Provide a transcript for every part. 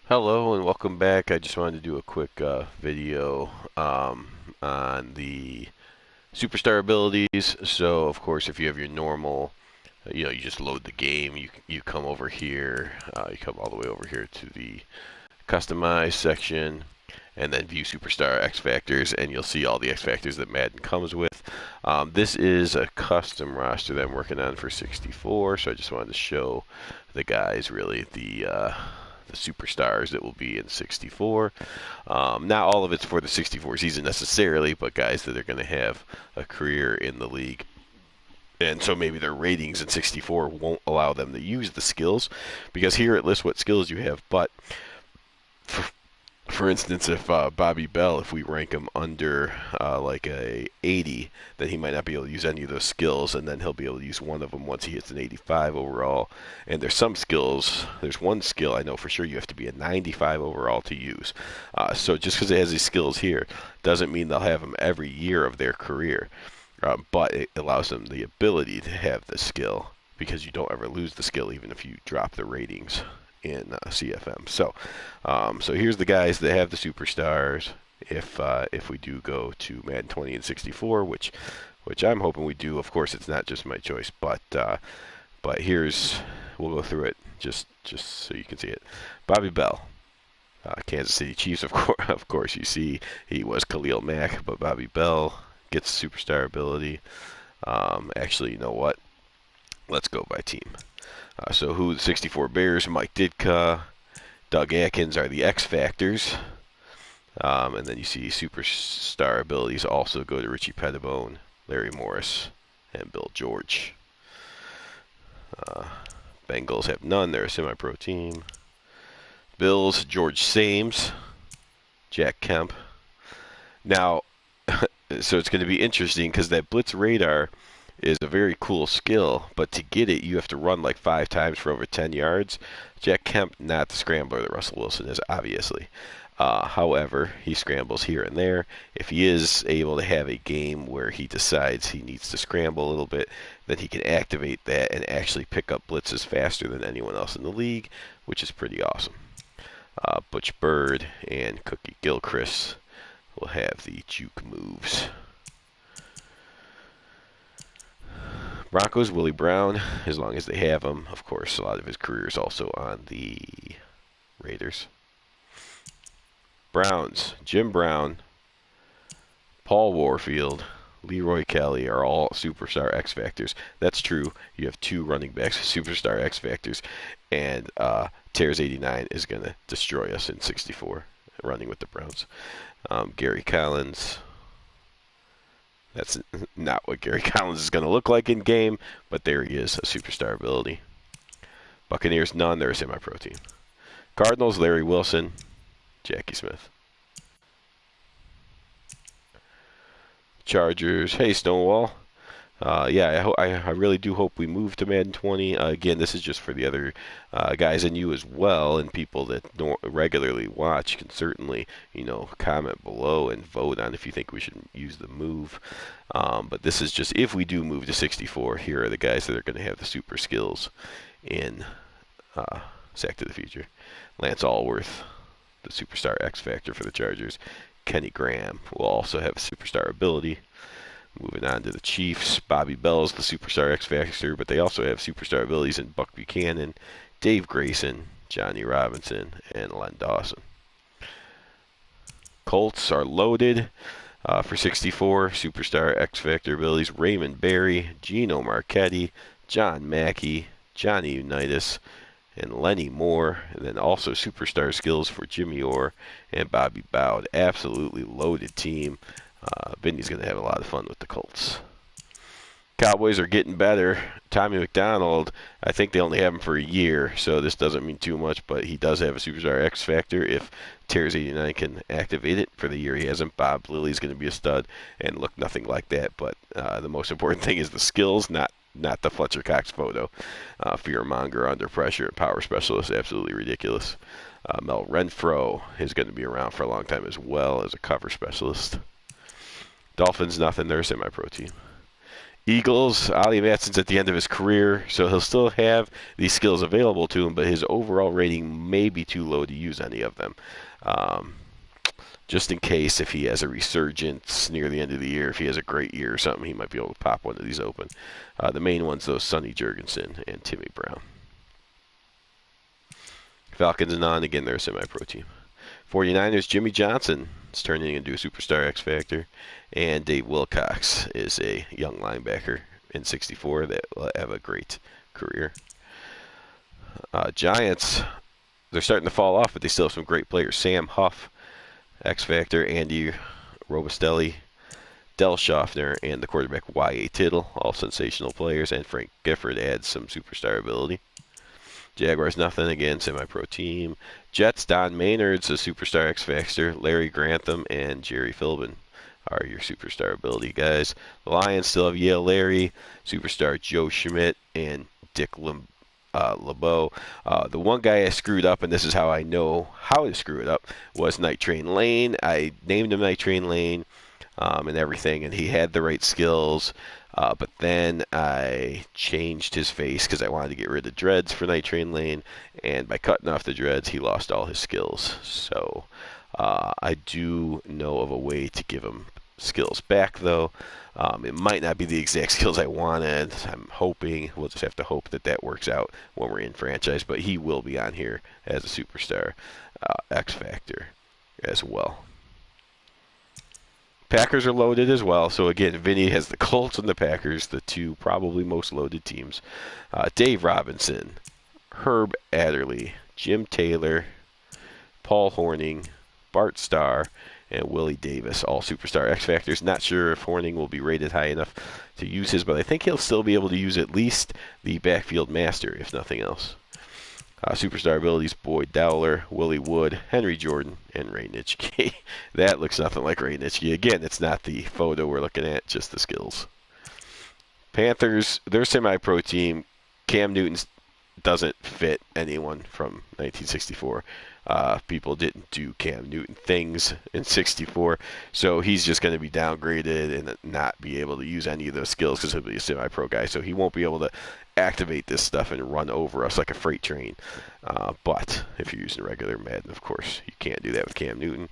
Hello and welcome back. I just wanted to do a quick video on the superstar abilities. So, of course, if you have your normal, you just load the game. You come over here. You come all the way over here to the customize section, and then view superstar X factors, and you'll see all the X factors that Madden comes with. This is a custom roster that I'm working on for 64. So I just wanted to show the guys really the superstars that will be in 64. Not all of it's for the 64 season necessarily, but guys that are going to have a career in the league. And so maybe their ratings in 64 won't allow them to use the skills, because here it lists what skills you have. But for instance, if Bobby Bell, if we rank him under like a 80, then he might not be able to use any of those skills, and then he'll be able to use one of them once he hits an 85 overall. And there's some skills, there's one skill I know for sure you have to be a 95 overall to use. So just because it has these skills here doesn't mean they'll have them every year of their career, but it allows them the ability to have the skill, because you don't ever lose the skill even if you drop the ratings in CFM. So here's the guys that have the superstars. If we do go to Madden 20 and 64, which I'm hoping we do. Of course, it's not just my choice, but here's, we'll go through it just so you can see it. Bobby Bell, Kansas City Chiefs. Of course, you see he was Khalil Mack, but Bobby Bell gets superstar ability. Actually, you know what? Let's go by team. So who the 64 Bears, Mike Ditka, Doug Atkins are the X Factors. And then you see superstar abilities also go to Richie Pettibone, Larry Morris, and Bill George. Bengals have none. They're a semi-pro team. Bills, George Sames, Jack Kemp. Now, so it's going to be interesting because that blitz radar is a very cool skill, but to get it, you have to run like 5 times for over 10 yards. Jack Kemp, not the scrambler that Russell Wilson is, obviously. However, he scrambles here and there. If he is able to have a game where he decides he needs to scramble a little bit, then he can activate that and actually pick up blitzes faster than anyone else in the league, which is pretty awesome. Butch Bird and Cookie Gilchrist will have the juke moves. Broncos, Willie Brown, as long as they have him. Of course, a lot of his career is also on the Raiders. Browns, Jim Brown, Paul Warfield, Leroy Kelly are all superstar X Factors. That's true. You have 2 running backs, superstar X Factors, and Tears 89 is going to destroy us in 64, running with the Browns. Gary Collins. That's not what Gary Collins is going to look like in game, but there he is, a superstar ability. Buccaneers, none. They're a semi-pro team. Cardinals, Larry Wilson, Jackie Smith. Chargers, hey Stonewall. Yeah, I really do hope we move to Madden 20. Again, this is just for the other guys and you as well, and people that don't regularly watch can certainly, comment below and vote on if you think we should use the move. But this is just if we do move to 64. Here are the guys that are going to have the super skills in Sack to the Future. Lance Allworth, the superstar X Factor for the Chargers. Kenny Graham will also have a superstar ability. Moving on to the Chiefs, Bobby Bell's the superstar X Factor, but they also have superstar abilities in Buck Buchanan, Dave Grayson, Johnny Robinson, and Len Dawson. Colts are loaded for 64, superstar X Factor abilities, Raymond Berry, Gino Marchetti, John Mackey, Johnny Unitas, and Lenny Moore, and then also superstar skills for Jimmy Orr and Bobby Bowd. Absolutely loaded team. Vinny's going to have a lot of fun with the Colts. Cowboys are getting better. Tommy McDonald, I think they only have him for a year, so this doesn't mean too much, but he does have a superstar X Factor if Tears 89 can activate it. For the year he hasn't. Bob Lilly's going to be a stud and look nothing like that, but the most important thing is the skills, not the Fletcher Cox photo. Fearmonger, under pressure, power specialist, absolutely ridiculous. Mel Renfro is going to be around for a long time as well as a cover specialist. Dolphins, nothing. They're a semi-pro team. Eagles, Ollie Matson's at the end of his career, so he'll still have these skills available to him, but his overall rating may be too low to use any of them. Um, just in case if he has a resurgence near the end of the year, if he has a great year or something, he might be able to pop one of these open. The main ones, though, Sonny Jurgensen and Timmy Brown. Falcons and on, again, they're a semi-pro team. 49ers, Jimmy Johnson is turning into a superstar X Factor, and Dave Wilcox is a young linebacker in 64 that will have a great career. Giants, they're starting to fall off, but they still have some great players. Sam Huff, X Factor, Andy Robustelli, Del Schaffner, and the quarterback Y.A. Tittle, all sensational players, and Frank Gifford adds some superstar ability. Jaguars, nothing. Again, semi-pro team. Jets, Don Maynard's a superstar X Factor. Larry Grantham and Jerry Philbin are your superstar ability guys. The Lions still have Yale Larry, superstar Joe Schmidt, and Dick LeBeau. The one guy I screwed up, and this is how I know how to screw it up, was Night Train Lane. I named him Night Train Lane and everything, and he had the right skills. But then I changed his face because I wanted to get rid of dreads for Night Train Lane, and by cutting off the dreads, he lost all his skills. So I do know of a way to give him skills back, though. It might not be the exact skills I wanted. I'm hoping, we'll just have to hope that that works out when we're in franchise, but he will be on here as a superstar X Factor as well. Packers are loaded as well. So again, Vinny has the Colts and the Packers, the two probably most loaded teams. Dave Robinson, Herb Adderley, Jim Taylor, Paul Horning, Bart Starr, and Willie Davis, all superstar X Factors. Not sure if Horning will be rated high enough to use his, but I think he'll still be able to use at least the backfield master, if nothing else. Superstar abilities, Boyd Dowler, Willie Wood, Henry Jordan, and Ray Nitschke. That looks nothing like Ray Nitschke. Again, it's not the photo we're looking at, just the skills. Panthers, their semi-pro team, Cam Newton doesn't fit anyone from 1964. People didn't do Cam Newton things in 64, so he's just going to be downgraded and not be able to use any of those skills because he'll be a semi-pro guy, so he won't be able to activate this stuff and run over us like a freight train. But if you're using regular Madden, of course, you can't do that with Cam Newton.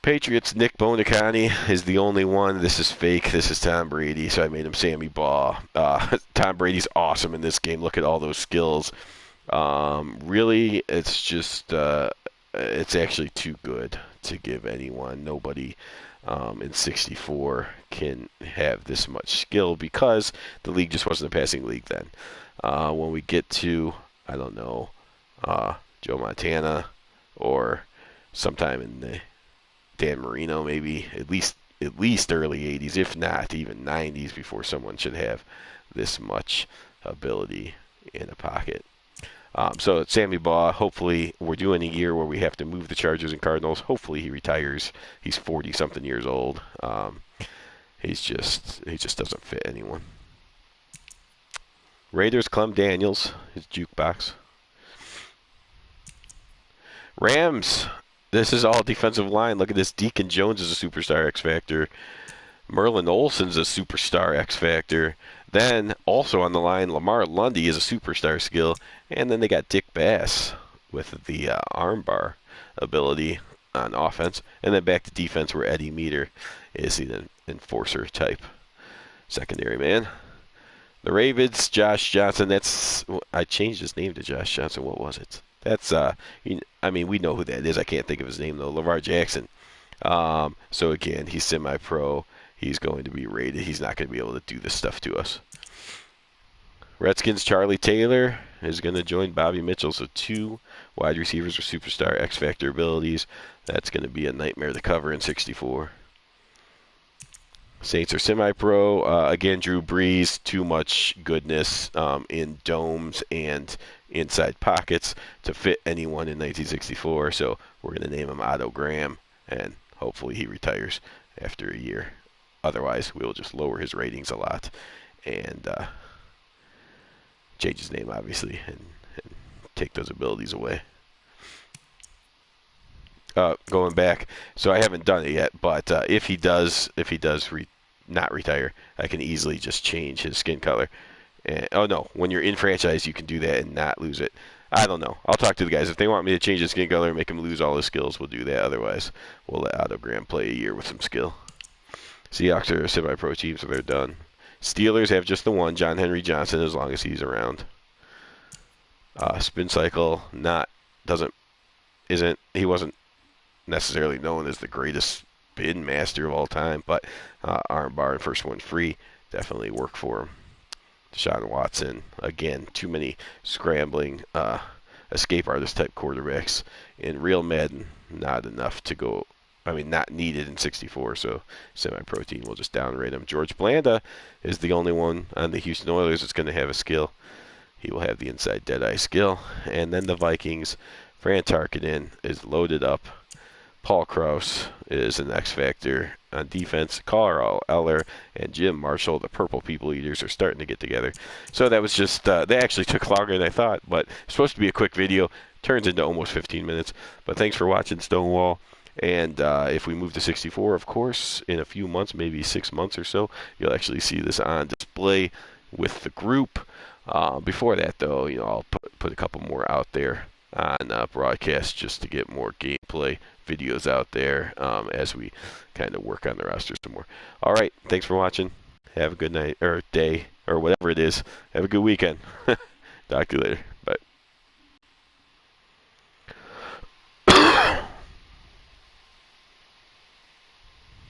Patriots, Nick Bonicani is the only one. This is fake. This is Tom Brady, so I made him Sammy Baugh. Tom Brady's awesome in this game. Look at all those skills. Really, it's just, it's actually too good to give anyone. Nobody in 64 can have this much skill because the league just wasn't a passing league then. When we get to, I don't know, Joe Montana or sometime in the Dan Marino, maybe at least early 80s, if not even 90s, before someone should have this much ability in a pocket. So Sammy Baugh, hopefully we're doing a year where we have to move the Chargers and Cardinals. Hopefully he retires. He's 40-something years old. He just doesn't fit anyone. Raiders, Clem Daniels, his jukebox. Rams, this is all defensive line. Look at this. Deacon Jones is a superstar X Factor. Merlin Olsen's a superstar X Factor. Then, also on the line, Lamar Lundy is a superstar skill. And then they got Dick Bass with the armbar ability on offense. And then back to defense where Eddie Meter is an enforcer type secondary man. The Ravens, Josh Johnson. I changed his name to Josh Johnson. What was it? That's, I mean, we know who that is. I can't think of his name, though. LeVar Jackson. So, again, he's semi-pro. He's going to be rated. He's not going to be able to do this stuff to us. Redskins, Charlie Taylor is going to join Bobby Mitchell. So 2 wide receivers with superstar X Factor abilities. That's going to be a nightmare to cover in 64. Saints are semi-pro. Again, Drew Brees, too much goodness in domes and inside pockets to fit anyone in 1964. So we're going to name him Otto Graham, and hopefully he retires after a year. Otherwise, we'll just lower his ratings a lot and change his name, obviously, and take those abilities away. Going back, so I haven't done it yet, but if he does not retire, I can easily just change his skin color. And, oh no, when you're in franchise, you can do that and not lose it. I don't know. I'll talk to the guys. If they want me to change his skin color and make him lose all his skills, we'll do that. Otherwise, we'll let Autogram play a year with some skill. Seahawks are a semi-pro team, so they're done. Steelers have just the one, John Henry Johnson, as long as he's around. Spin cycle, he wasn't necessarily known as the greatest spin master of all time, but armbar and first one free definitely work for him. Deshaun Watson, again, too many scrambling escape artist type quarterbacks. In real Madden, not enough to go. I mean, not needed in 64, so semi-pro team will just downrate him. George Blanda is the only one on the Houston Oilers that's going to have a skill. He will have the inside deadeye skill. And then the Vikings, Fran Tarkenton is loaded up. Paul Krause is an X factor on defense. Carl Eller and Jim Marshall, the Purple People Eaters, are starting to get together. So that was just, they actually took longer than I thought, but it's supposed to be a quick video. Turns into almost 15 minutes. But thanks for watching, Stonewall. And if we move to 64, of course, in a few months, maybe 6 months or so, you'll actually see this on display with the group. Before that, though, I'll put a couple more out there on broadcast just to get more gameplay videos out there as we kind of work on the roster some more. All right, thanks for watching. Have a good night or day or whatever it is. Have a good weekend. Talk to you later. Bye.